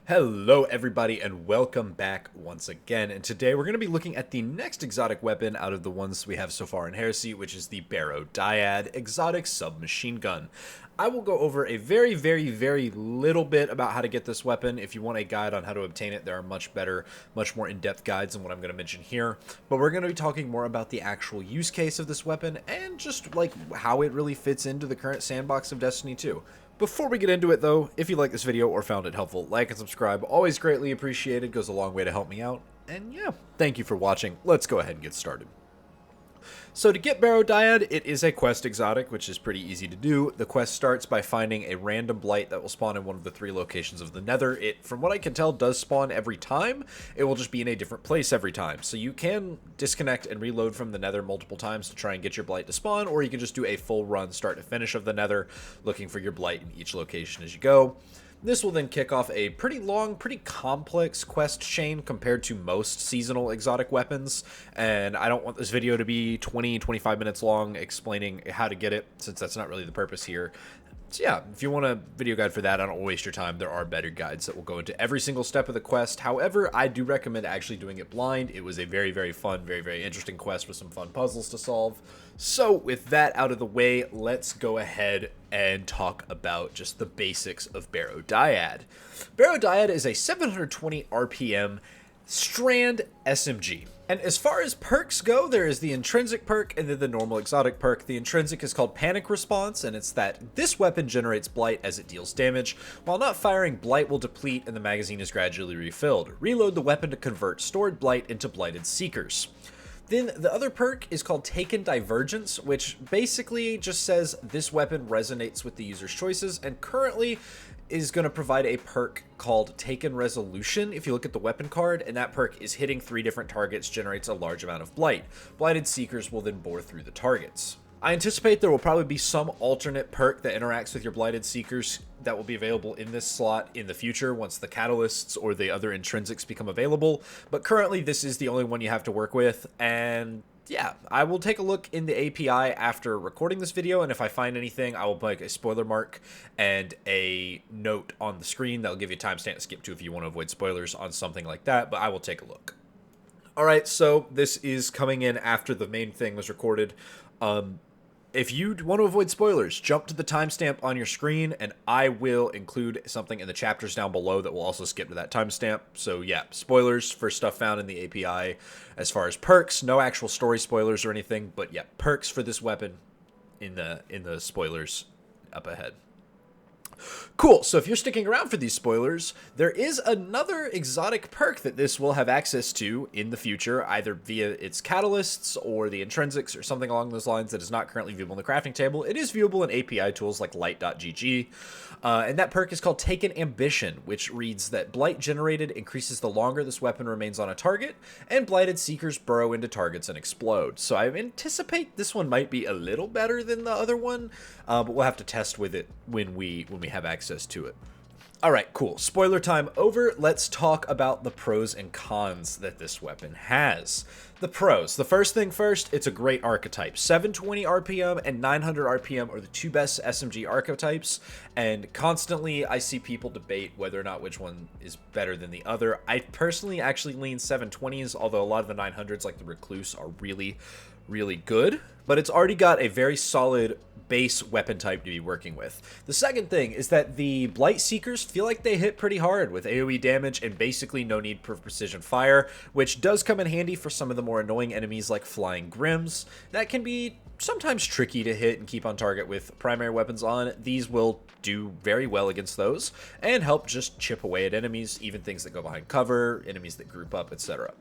Hello everybody and welcome back once again, and today we're going to be looking at the next exotic weapon out of the ones we have so far in Heresy, which is the Barrow-Dyad exotic submachine gun. I will go over a very little bit about how to get this weapon. If you want a guide on how to obtain it, there are much better, much more in-depth guides than what I'm going to mention here. But we're going to be talking more about the actual use case of this weapon and just like how it really fits into the current sandbox of Destiny 2. Before we get into it though, if you like this video or found it helpful, like and subscribe, always greatly appreciated, goes a long way to help me out. And yeah, thank you for watching. Let's go ahead and get started. So to get Barrow-Dyad, it is a quest exotic, which is pretty easy to do. The quest starts by finding a random blight that will spawn in one of the 3 locations of the Nether. It, from what I can tell, does spawn every time. It will just be in a different place every time. So you can disconnect and reload from the Nether multiple times to try and get your blight to spawn, or you can just do a full run start to finish of the Nether, looking for your blight in each location as you go. This will then kick off a pretty long, pretty complex quest chain compared to most seasonal exotic weapons, and I don't want this video to be 20-25 minutes long explaining how to get it, since that's not really the purpose here. So yeah, if you want a video guide for that, I don't waste your time. There are better guides that will go into every single step of the quest. However, I do recommend actually doing it blind. It was a very fun, very interesting quest with some fun puzzles to solve. So with that out of the way, let's go ahead and talk about just the basics of Barrow-Dyad. Barrow-Dyad is a 720 RPM strand SMG. And as far as perks go, there is the intrinsic perk and then the normal exotic perk. The intrinsic is called Panic Response, and it's that this weapon generates blight as it deals damage. While not firing, blight will deplete and the magazine is gradually refilled. Reload the weapon to convert stored blight into blighted seekers. Then the other perk is called Taken Divergence, which basically just says this weapon resonates with the user's choices, and currently is going to provide a perk called Taken Resolution if you look at the weapon card, and that perk is hitting 3 different targets generates a large amount of blight. Blighted seekers will then bore through the targets. I anticipate there will probably be some alternate perk that interacts with your blighted seekers that will be available in this slot in the future once the catalysts or the other intrinsics become available, but currently this is the only one you have to work with. And yeah, I will take a look in the API after recording this video, and if I find anything, I will make a spoiler mark and a note on the screen that'll give you a timestamp to skip to if you want to avoid spoilers on something like that, but I will take a look. Alright, so this is coming in after the main thing was recorded. If you want to avoid spoilers, jump to the timestamp on your screen, and I will include something in the chapters down below that will also skip to that timestamp. So yeah, spoilers for stuff found in the API. As far as perks, no actual story spoilers or anything, but yeah, perks for this weapon in the spoilers up ahead. Cool, so if you're sticking around for these spoilers, there is another exotic perk that this will have access to in the future, either via its catalysts or the intrinsics or something along those lines that is not currently viewable in the crafting table. It is viewable in API tools like light.gg, and that perk is called Taken Ambition, which reads that blight generated increases the longer this weapon remains on a target, and blighted seekers burrow into targets and explode. So I anticipate this one might be a little better than the other one, but we'll have to test with it when we have access to it. Alright, cool. Spoiler time over. Let's talk about the pros and cons that this weapon has. The pros. The first thing first, it's a great archetype. 720 RPM and 900 RPM are the 2 best SMG archetypes, and constantly I see people debate whether or not which one is better than the other. I personally actually lean 720s, although a lot of the 900s like the Recluse are really good, but it's already got a very solid base weapon type to be working with. The second thing is that the Blight Seekers feel like they hit pretty hard with AoE damage and basically no need for precision fire, which does come in handy for some of the more annoying enemies like Flying Grims. That can be sometimes tricky to hit and keep on target with primary weapons on. These will do very well against those and help just chip away at enemies, even things that go behind cover, enemies that group up, etc.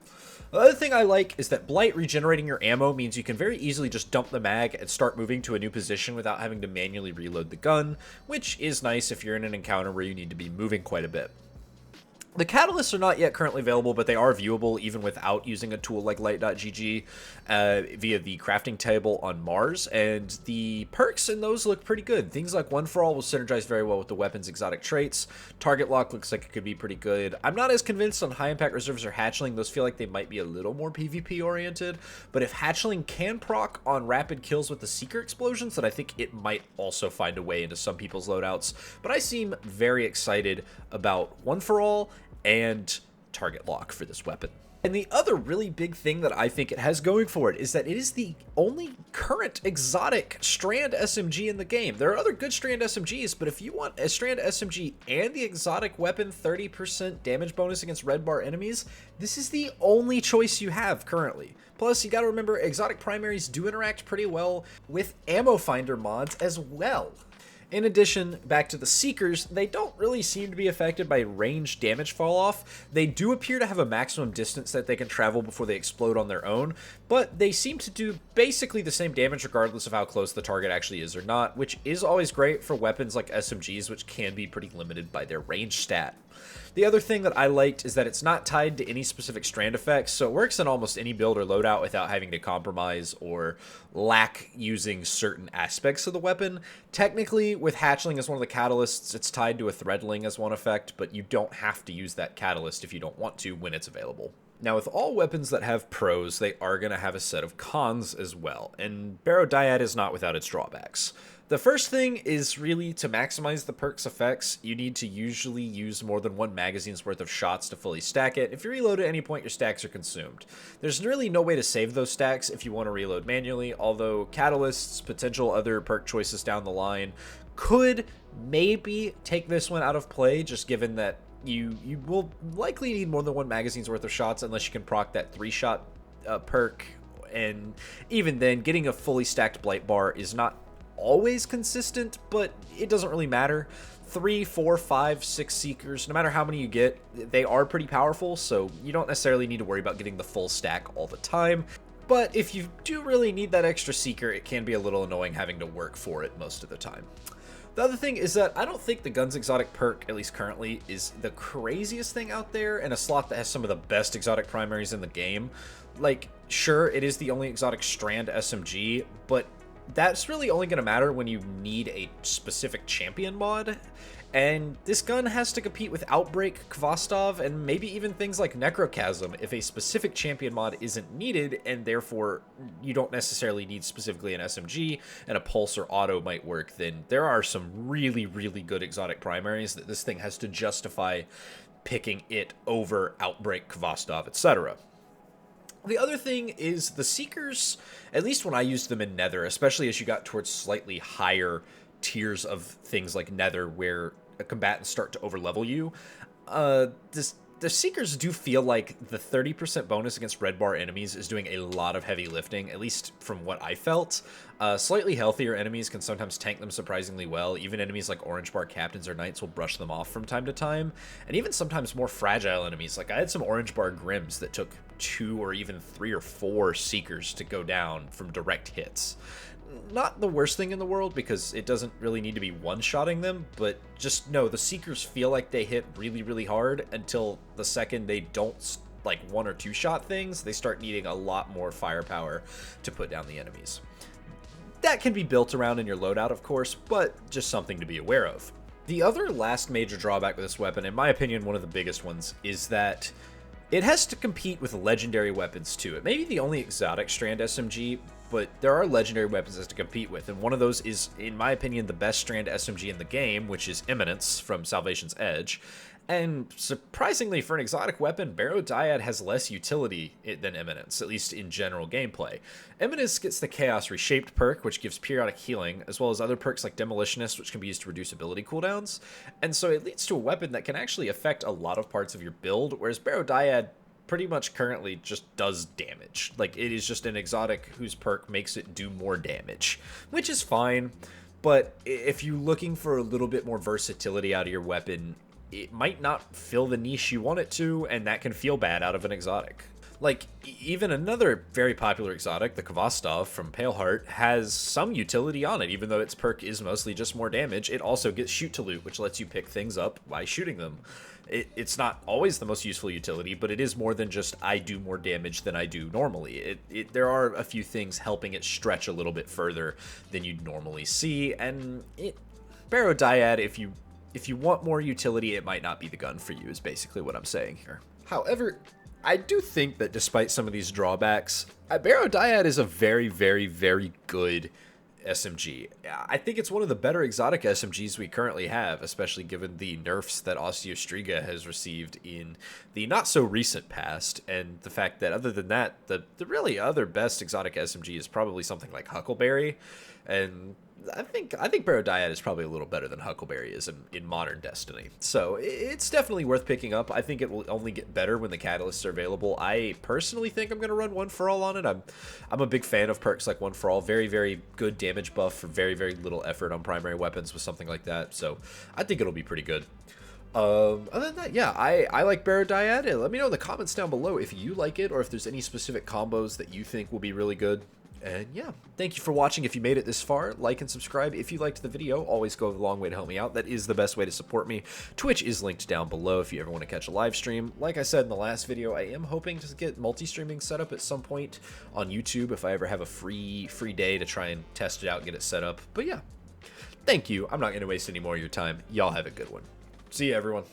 The other thing I like is that Blight regenerating your ammo means you can very easily just dump the mag and start moving to a new position without having to manually reload the gun, which is nice if you're in an encounter where you need to be moving quite a bit. The catalysts are not yet currently available, but they are viewable even without using a tool like light.gg via the crafting table on Mars, and the perks in those look pretty good. Things like One For All will synergize very well with the weapon's exotic traits. Target Lock looks like it could be pretty good. I'm not as convinced on High Impact Reserves or Hatchling. Those feel like they might be a little more PvP oriented, but if Hatchling can proc on rapid kills with the Seeker explosions, then I think it might also find a way into some people's loadouts. But I seem very excited about One For All and Target Lock for this weapon. And the other really big thing that I think it has going for it is that it is the only current exotic Strand SMG in the game. There are other good Strand SMGs, but if you want a Strand SMG and the exotic weapon 30% damage bonus against red bar enemies, this is the only choice you have currently. Plus, you gotta remember, exotic primaries do interact pretty well with ammo finder mods as well. In addition, back to the Seekers, they don't really seem to be affected by range damage fall off. They do appear to have a maximum distance that they can travel before they explode on their own, but they seem to do basically the same damage regardless of how close the target actually is or not, which is always great for weapons like SMGs, which can be pretty limited by their range stat. The other thing that I liked is that it's not tied to any specific strand effects, so it works in almost any build or loadout without having to compromise or lack using certain aspects of the weapon. Technically, with Hatchling as one of the catalysts, it's tied to a Threadling as one effect, but you don't have to use that catalyst if you don't want to when it's available. Now, with all weapons that have pros, they are going to have a set of cons as well, and Barrow-Dyad is not without its drawbacks. The first thing is really to maximize the perk's effects, you need to usually use more than one magazine's worth of shots to fully stack it. If you reload at any point, your stacks are consumed. There's really no way to save those stacks if you want to reload manually, although catalysts, potential other perk choices down the line could maybe take this one out of play, just given that you will likely need more than one magazine's worth of shots unless you can proc that 3-shot perk, and even then, getting a fully stacked Blight Bar is not always consistent, but it doesn't really matter. 3, 4, 5, 6 Seekers, no matter how many you get, they are pretty powerful, so you don't necessarily need to worry about getting the full stack all the time. But if you do really need that extra Seeker, it can be a little annoying having to work for it most of the time. The other thing is that I don't think the Guns Exotic perk, at least currently, is the craziest thing out there in a slot that has some of the best exotic primaries in the game. Like, sure, it is the only exotic Strand SMG, but that's really only going to matter when you need a specific champion mod, and this gun has to compete with Outbreak, Kvostov, and maybe even things like Necrochasm if a specific champion mod isn't needed, and therefore you don't necessarily need specifically an SMG, and a Pulse or Auto might work. Then there are some really, really good exotic primaries that this thing has to justify picking it over Outbreak, Kvostov, etc. The other thing is the Seekers, at least when I used them in Nether, especially as you got towards slightly higher tiers of things like Nether where combatants start to overlevel you, the Seekers do feel like the 30% bonus against red bar enemies is doing a lot of heavy lifting, at least from what I felt. Slightly healthier enemies can sometimes tank them surprisingly well. Even enemies like orange bar captains or knights will brush them off from time to time. And even sometimes more fragile enemies. Like I had some orange bar grims that took 2 or even 3 or 4 Seekers to go down from direct hits. Not the worst thing in the world because it doesn't really need to be one-shotting them, but just know the Seekers feel like they hit really, really hard until the second they don't like 1 or 2 shot things, they start needing a lot more firepower to put down the enemies. That can be built around in your loadout, of course, but just something to be aware of. The other last major drawback with this weapon, in my opinion one of the biggest ones, is that it has to compete with legendary weapons too. It may be the only exotic Strand SMG, but there are legendary weapons it has to compete with, and one of those is, in my opinion, the best Strand SMG in the game, which is Imminence from Salvation's Edge. And surprisingly, for an exotic weapon, Barrow-Dyad has less utility than Imminence, at least in general gameplay. Imminence gets the Chaos Reshaped perk, which gives periodic healing, as well as other perks like Demolitionist, which can be used to reduce ability cooldowns. And so it leads to a weapon that can actually affect a lot of parts of your build, whereas Barrow-Dyad pretty much currently just does damage. Like, it is just an exotic whose perk makes it do more damage, which is fine. But if you're looking for a little bit more versatility out of your weapon, it might not fill the niche you want it to, and that can feel bad out of an exotic. Like, even another very popular exotic, the Kvostov from Paleheart, has some utility on it. Even though its perk is mostly just more damage, it also gets Shoot to Loot, which lets you pick things up by shooting them. It's not always the most useful utility, but it is more than just I do more damage than I do normally. There are a few things helping it stretch a little bit further than you'd normally see, and Barrow-Dyad, if you want more utility, it might not be the gun for you, is basically what I'm saying here. However, I do think that despite some of these drawbacks, Barrow-Dyad is a very, very, very good SMG. I think it's one of the better exotic SMGs we currently have, especially given the nerfs that Osteostriga has received in the not so recent past, and the fact that other than that, the really other best exotic SMG is probably something like Huckleberry, and I think Barrow-Dyad is probably a little better than Huckleberry is in modern Destiny. So it's definitely worth picking up. I think it will only get better when the catalysts are available. I personally think I'm going to run One for All on it. I'm a big fan of perks like One for All. Very, very good damage buff for very, very little effort on primary weapons with something like that. So I think it'll be pretty good. Other than that, yeah, I like Barrow-Dyad. Let me know in the comments down below if you like it or if there's any specific combos that you think will be really good. And yeah, thank you for watching. If you made it this far, like and subscribe if you liked the video. Always go a long way to help me out. That is the best way to support me. Twitch is linked down below if you ever want to catch a live stream. Like I said in the last video, I am hoping to get multi-streaming set up at some point on YouTube if I ever have a free day to try and test it out and get it set up. But yeah, thank you. I'm not going to waste any more of your time. Y'all have a good one. See you, everyone.